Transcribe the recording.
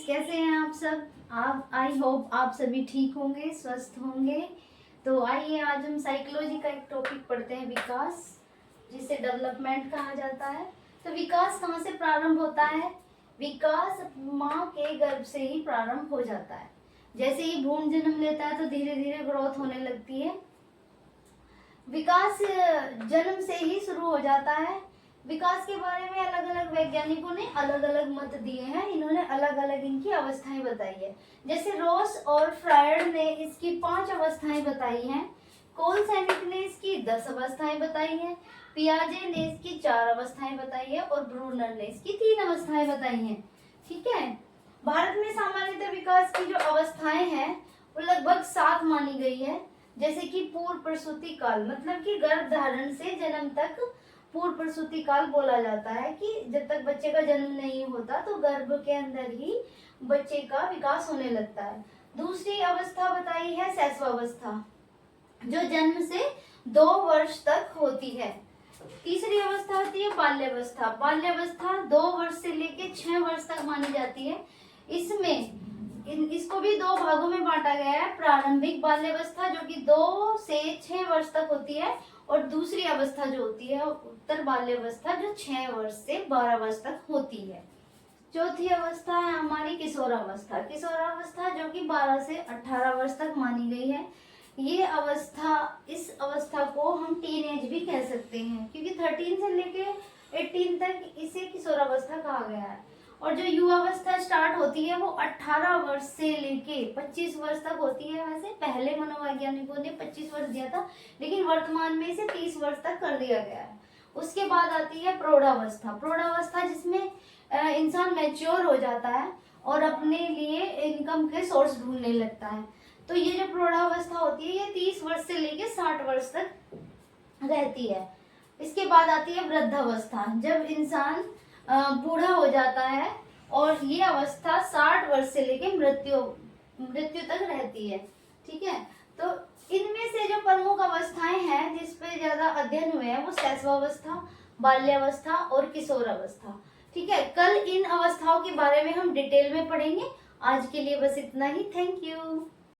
Friends, कैसे हैं आप सब। आप आई होप आप सभी ठीक होंगे, स्वस्थ होंगे। तो आइए आज हम साइकोलॉजी का एक टॉपिक पढ़ते हैं, विकास, जिसे डेवलपमेंट कहा जाता है। तो विकास कहाँ से प्रारंभ होता है? विकास माँ के गर्भ से ही प्रारंभ हो जाता है। जैसे ही भ्रूण जन्म लेता है तो धीरे धीरे ग्रोथ होने लगती है। विकास जन्म से ही शुरू हो जाता है। विकास के बारे में अलग अलग वैज्ञानिकों ने अलग अलग मत दिए हैं। इन्होंने अलग अलग इनकी अवस्थाएं बताई है। जैसे रोस और फ्रायड ने इसकी 5 अवस्थाएं बताई हैं। कोलसैनिक ने इसकी 10 अवस्थाएं बताई हैं। पियाजे ने इसकी 4 अवस्थाएं बताई है और ब्रूनर ने इसकी 3 अवस्थाएं बताई हैं। ठीक है। भारत में सामान्यतः विकास की जो अवस्थाएं हैं वो लगभग 7 मानी गई है। जैसे कि पूर्व प्रसूति काल, मतलब कि गर्भ धारण से जन्म तक पूर्व प्रसूति काल बोला जाता है कि जब तक बच्चे का जन्म नहीं होता तो गर्भ के अंदर ही बच्चे का विकास होने लगता है। दूसरी अवस्था बताई है शैशवावस्था, जो जन्म से 2 वर्ष तक होती है। तीसरी अवस्था होती है बाल्यावस्था। बाल्यावस्था 2 वर्ष से लेकर 6 वर्ष तक मानी जाती है। इसको भी 2 भागों में बांटा गया है। प्रारंभिक बाल्यावस्था जो कि 2 से 6 वर्ष तक होती है, और दूसरी अवस्था जो होती है उत्तर बाल्यावस्था, जो 6 वर्ष से 12 वर्ष तक होती है। चौथी अवस्था है हमारी किशोरावस्था। किशोरावस्था जो कि 12 से 18 वर्ष तक मानी गई है। ये अवस्था, इस अवस्था को हम टीन एज भी कह सकते हैं, क्योंकि 13 से लेके 18 तक इसे किशोरावस्था कहा गया है। और जो युवावस्था स्टार्ट होती है वो 18 वर्ष से लेके 25 वर्ष तक होती है। वैसे पहले मनोवैज्ञानिकों ने 25 वर्ष दिया था, लेकिन वर्तमान में इसे 30 वर्ष तक कर दिया गया है। उसके बाद आती है प्रौढ़ावस्था। प्रौढ़ावस्था जिसमें इंसान मैच्योर हो जाता है और अपने लिए इनकम के सोर्स ढूंढने लगता है। तो ये जो प्रौढ़ावस्था होती है ये 30 वर्ष से लेके 60 वर्ष तक रहती है। इसके बाद आती है वृद्धावस्था, जब इंसान बूढ़ा हो जाता है, और ये अवस्था 60 वर्ष से लेके मृत्यु तक रहती है। ठीक है। तो इनमें से जो प्रमुख अवस्थाएं हैं जिस पे ज्यादा अध्ययन हुए हैं वो शैशवावस्था, बाल्यावस्था और किशोरावस्था। ठीक है। कल इन अवस्थाओं के बारे में हम डिटेल में पढ़ेंगे। आज के लिए बस इतना ही। Thank you.